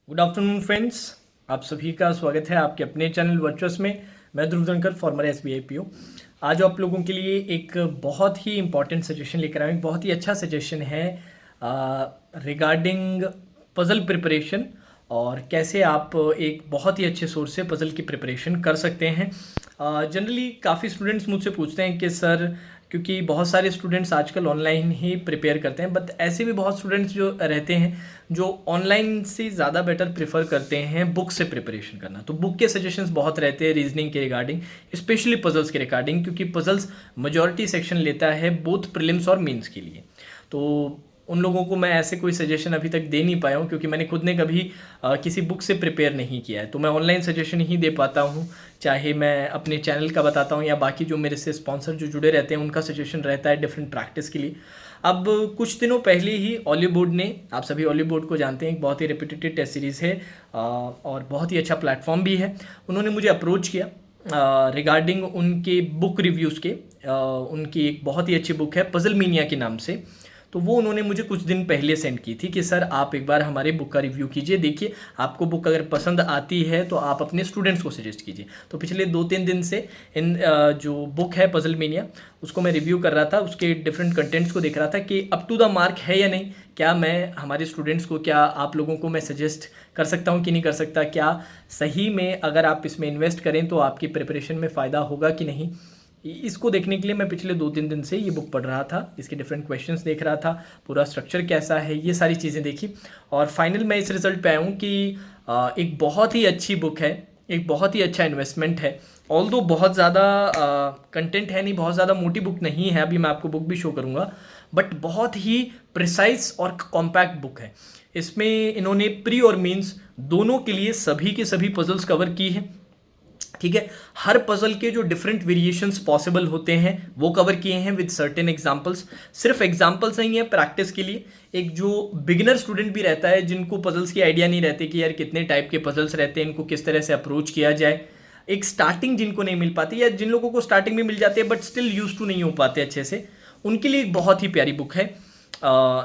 Good afternoon friends. आप सभी का स्वागत है आपके अपने चैनल वर्चुअस में। मैं ध्रुव धनकर, फॉर्मर एसबीआई पीओ। आज आप लोगों के लिए एक बहुत ही इंपॉर्टेंट सजेशन लेकर आए। बहुत ही अच्छा सजेशन है रिगार्डिंग पज़ल प्रिपरेशन और कैसे आप एक बहुत ही अच्छे सोर्स से पज़ल की प्रिपरेशन कर सकते हैं। जनरली काफ़ी स्टूडेंट्स मुझसे पूछते हैं कि सर, क्योंकि बहुत सारे स्टूडेंट्स आजकल ऑनलाइन ही प्रिपेयर करते हैं, बट ऐसे भी बहुत स्टूडेंट्स जो रहते हैं जो ऑनलाइन से ज़्यादा बेटर प्रेफर करते हैं बुक से प्रिपरेशन करना। तो बुक के सजेशंस बहुत रहते हैं रीजनिंग के रिगार्डिंग, स्पेशली पजल्स के रिगार्डिंग, क्योंकि पजल्स मेजॉरिटी सेक्शन लेता है बोथ प्रीलिम्स और मेंस के लिए। तो उन लोगों को मैं ऐसे कोई सजेशन अभी तक दे नहीं पाया हूँ, क्योंकि मैंने खुद ने कभी किसी बुक से प्रिपेयर नहीं किया है। तो मैं ऑनलाइन सजेशन ही दे पाता हूँ, चाहे मैं अपने चैनल का बताता हूँ या बाकी जो मेरे से स्पॉन्सर जो जुड़े रहते हैं उनका सजेशन रहता है डिफरेंट प्रैक्टिस के लिए। अब कुछ दिनों पहले ही ऑलिव बोर्ड ने, आप सभी ऑलिव बोर्ड को जानते हैं, एक बहुत ही रेपिटेटिव टेस्ट सीरीज़ है और बहुत ही अच्छा प्लेटफॉर्म भी है। उन्होंने मुझे अप्रोच किया रिगार्डिंग उनके बुक रिव्यूज़ के। उनकी एक बहुत ही अच्छी बुक है पजल मीनिया के नाम से। तो वो उन्होंने मुझे कुछ दिन पहले सेंड की थी कि सर आप एक बार हमारे बुक का रिव्यू कीजिए, देखिए आपको बुक अगर पसंद आती है तो आप अपने स्टूडेंट्स को सजेस्ट कीजिए। तो पिछले 2-3 दिन से इन जो बुक है पजल मीनिया, उसको मैं रिव्यू कर रहा था, उसके डिफरेंट कंटेंट्स को देख रहा था कि अप टू द मार्क है या नहीं, क्या मैं हमारे स्टूडेंट्स को, क्या आप लोगों को मैं सजेस्ट कर सकता हूँ कि नहीं कर सकता, क्या सही में अगर आप इसमें इन्वेस्ट करें तो आपकी प्रिपरेशन में फ़ायदा होगा कि नहीं। इसको देखने के लिए मैं पिछले 2-3 दिन से ये बुक पढ़ रहा था, इसके डिफरेंट क्वेश्चंस देख रहा था, पूरा स्ट्रक्चर कैसा है, ये सारी चीज़ें देखी और फाइनल मैं इस रिजल्ट पे आया हूँ कि एक बहुत ही अच्छी बुक है, एक बहुत ही अच्छा इन्वेस्टमेंट है। ऑल्दो बहुत ज़्यादा कंटेंट है नहीं, बहुत ज़्यादा मोटी बुक नहीं है, अभी मैं आपको बुक भी शो करूँगा, बट बहुत ही प्रिसाइज और कॉम्पैक्ट बुक है। इसमें इन्होंने प्री और मीन्स दोनों के लिए सभी के सभी पजल्स कवर की है। ठीक है, हर पजल के जो डिफरेंट वेरिएशंस पॉसिबल होते हैं वो कवर किए हैं विद सर्टेन एग्जांपल्स। सिर्फ एग्जांपल्स नहीं है, प्रैक्टिस के लिए एक जो बिगिनर स्टूडेंट भी रहता है, जिनको पजल्स की आइडिया नहीं रहती कि यार कितने टाइप के पजल्स रहते हैं, इनको किस तरह से अप्रोच किया जाए, एक स्टार्टिंग जिनको नहीं मिल पाती या जिन लोगों को स्टार्टिंग में मिल जाती है बट स्टिल यूज टू नहीं हो पाते अच्छे से, उनके लिए एक बहुत ही प्यारी बुक है।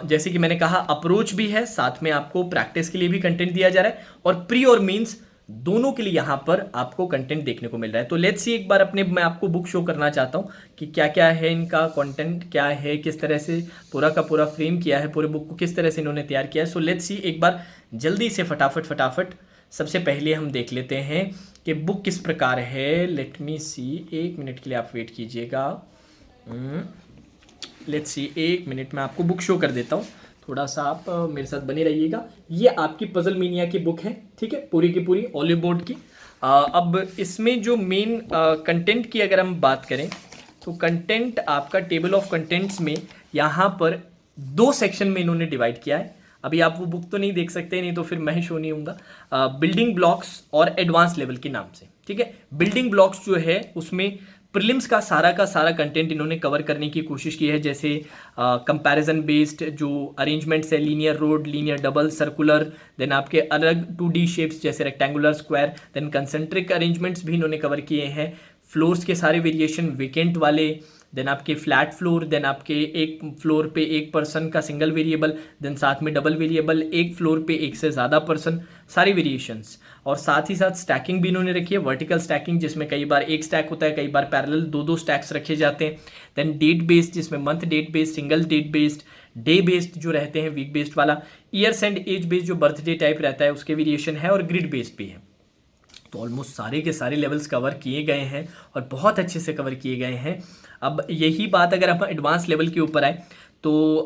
जैसे कि मैंने कहा, अप्रोच भी है, साथ में आपको प्रैक्टिस के लिए भी कंटेंट दिया जा रहा है और प्री और मीन्स दोनों के लिए यहाँ पर आपको कंटेंट देखने को मिल रहा है। तो लेट्स सी, एक बार मैं आपको बुक शो करना चाहता हूँ कि क्या क्या है, इनका कंटेंट क्या है, किस तरह से पूरा का पूरा फ्रेम किया है, पूरे बुक को किस तरह से इन्होंने तैयार किया है। सो लेट्स सी, एक बार जल्दी से फटाफट सबसे पहले हम देख लेते हैं कि बुक किस प्रकार है। लेट मी सी, 1 मिनट के लिए आप वेट कीजिएगा। लेट्स सी, 1 मिनट में आपको बुक शो कर देता हूँ, थोड़ा सा आप मेरे साथ बने रहिएगा। ये आपकी पजल मीनिया की बुक है, ठीक है, पूरी की पूरी ऑलिव बोर्ड की। अब इसमें जो मेन कंटेंट की अगर हम बात करें तो कंटेंट आपका टेबल ऑफ कंटेंट्स में यहाँ पर 2 सेक्शन में इन्होंने डिवाइड किया है। अभी आप वो बुक तो नहीं देख सकते, नहीं तो फिर मैं ही शो नहीं होऊंगा। बिल्डिंग ब्लॉक्स और एडवांस लेवल के नाम से, ठीक है। बिल्डिंग ब्लॉक्स जो है उसमें प्रीलिम्स का सारा कंटेंट इन्होंने कवर करने की कोशिश की है, जैसे कंपैरिजन बेस्ड जो अरेंजमेंट्स है, linear road, linear double, circular, then आपके अलग 2D शेप्स जैसे rectangular, square, then concentric arrangements भी इन्होंने कवर किए हैं। फ्लोर्स के सारे वेरिएशन, वीकेंट वाले, देन आपके फ्लैट फ्लोर, देन आपके एक फ्लोर पे एक पर्सन का सिंगल वेरिएबल, देन साथ में डबल वेरिएबल, एक फ्लोर पे एक से ज़्यादा पर्सन, सारी वेरिएशंस। और साथ ही साथ स्टैकिंग भी इन्होंने रखी है, वर्टिकल स्टैकिंग जिसमें कई बार एक स्टैक होता है, कई बार पैरेलल 2-2 स्टैक्स रखे जाते हैं। देन डेट बेस्ड जिसमें month date based, single date based, day based जो रहते हैं, वीक बेस्ड वाला, ईयर्स एंड एज बेस्ड जो बर्थडे टाइप रहता है उसके वेरिएशन है, और ग्रिड बेस्ड भी है। तो ऑलमोस्ट सारे के सारे लेवल्स कवर किए गए हैं और बहुत अच्छे से कवर किए गए हैं। अब यही बात अगर हम एडवांस लेवल के ऊपर आए तो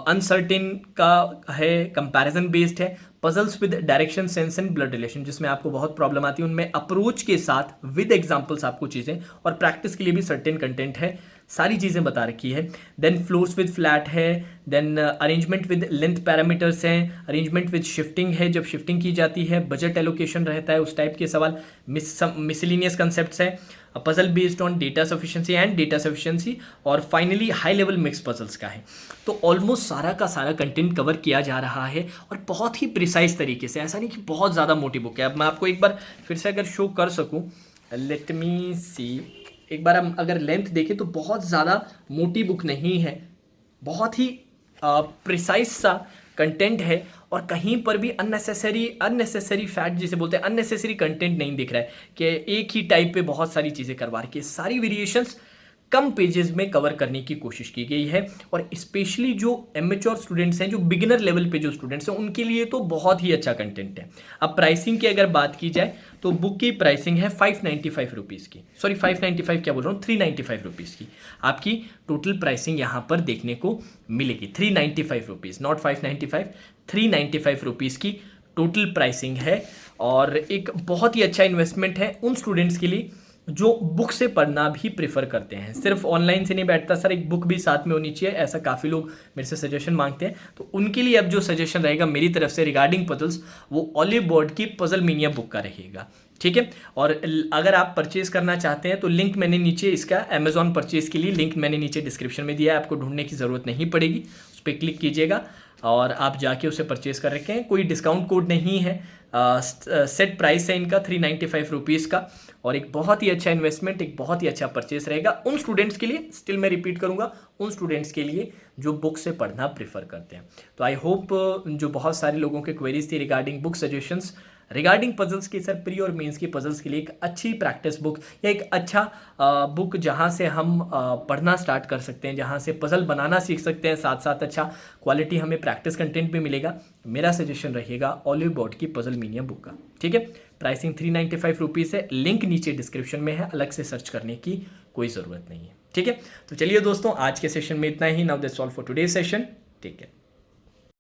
अनसर्टेन का है, कंपैरिजन बेस्ड है, puzzles with direction, sense and blood relation जिसमें आपको बहुत प्रॉब्लम आती है, उनमें अप्रोच के साथ विद एग्जांपल्स आपको चीज़ें, और प्रैक्टिस के लिए भी सर्टेन कंटेंट है, सारी चीज़ें बता रखी है। देन फ्लोर्स विद फ्लैट है, then arrangement with length parameters हैं, अरेंजमेंट विद शिफ्टिंग है, जब शिफ्टिंग की जाती है, बजट एलोकेशन रहता है, उस टाइप के सवाल, मिसलिनियस कंसेप्ट्स है, puzzle based on data sufficiency and data sufficiency, और finally high level mix puzzles का है। तो ऑलमोस्ट सारा का सारा कंटेंट कवर किया जा रहा है और बहुत ही प्रिसाइज तरीके से, ऐसा नहीं कि बहुत ज़्यादा मोटी बुक है। अब मैं आपको एक बार फिर से अगर शो कर सकूं, लेट मी सी, एक बार हम अगर लेंथ देखें तो बहुत ज़्यादा मोटी बुक नहीं है, बहुत ही प्रिसाइज सा कंटेंट है और कहीं पर भी अननेसेसरी फैक्ट जिसे बोलते हैं अननेसेसरी कंटेंट नहीं दिख रहा है कि एक ही टाइप पे बहुत सारी चीज़ें करवा रखी है। सारी वेरिएशंस कम पेजेस में कवर करने की कोशिश की गई है और स्पेशली जो एमेच्योर स्टूडेंट्स हैं, जो बिगिनर लेवल पे जो स्टूडेंट्स हैं, उनके लिए तो बहुत ही अच्छा कंटेंट है। अब प्राइसिंग की अगर बात की जाए तो बुक की प्राइसिंग है 595 रुपीज़ की, सॉरी 595 क्या बोल रहा हूँ, 395 रुपीज़ की आपकी टोटल प्राइसिंग यहाँ पर देखने को मिलेगी। 395 रुपीज़, नॉट 595, 395 रुपीज़ की टोटल प्राइसिंग है और एक बहुत ही अच्छा इन्वेस्टमेंट है उन स्टूडेंट्स के लिए जो बुक से पढ़ना भी प्रेफर करते हैं। सिर्फ ऑनलाइन से नहीं बैठता सर, एक बुक भी साथ में होनी चाहिए, ऐसा काफ़ी लोग मेरे से सजेशन मांगते हैं। तो उनके लिए अब जो सजेशन रहेगा मेरी तरफ से रिगार्डिंग पजल्स, वो ऑलिव बोर्ड की पजल मीनिया बुक का रहेगा, ठीक है। और अगर आप परचेज करना चाहते हैं तो लिंक मैंने नीचे, इसका अमेजॉन परचेज के लिए लिंक मैंने नीचे डिस्क्रिप्शन में दिया है, आपको ढूंढने की ज़रूरत नहीं पड़ेगी, उस पर क्लिक कीजिएगा और आप जाके उसे परचेज कर रखें। कोई डिस्काउंट कोड नहीं है, सेट प्राइस है इनका 395 रुपीज़ का और एक बहुत ही अच्छा इन्वेस्टमेंट, एक बहुत ही अच्छा परचेस रहेगा उन स्टूडेंट्स के लिए। स्टिल मैं रिपीट करूंगा, उन स्टूडेंट्स के लिए जो बुक से पढ़ना प्रेफर करते हैं। तो आई होप जो बहुत सारे लोगों के क्वेरीज थी regarding book suggestions, regarding puzzles की, सर प्री और मेंस की पजल्स के लिए एक अच्छी प्रैक्टिस बुक या एक अच्छा बुक जहां से हम पढ़ना स्टार्ट कर सकते हैं, जहां से पजल बनाना सीख सकते हैं, साथ साथ अच्छा क्वालिटी हमें प्रैक्टिस कंटेंट भी मिलेगा, मेरा सजेशन रहेगा ऑलिव बोर्ड की पजल मीनिया बुक का, ठीक है। प्राइसिंग 395 रुपीज़ है, लिंक नीचे डिस्क्रिप्शन में है, अलग से सर्च करने की कोई ज़रूरत नहीं है, ठीक है। तो चलिए दोस्तों, आज के सेशन में इतना ही। Now that's all for today session, take care.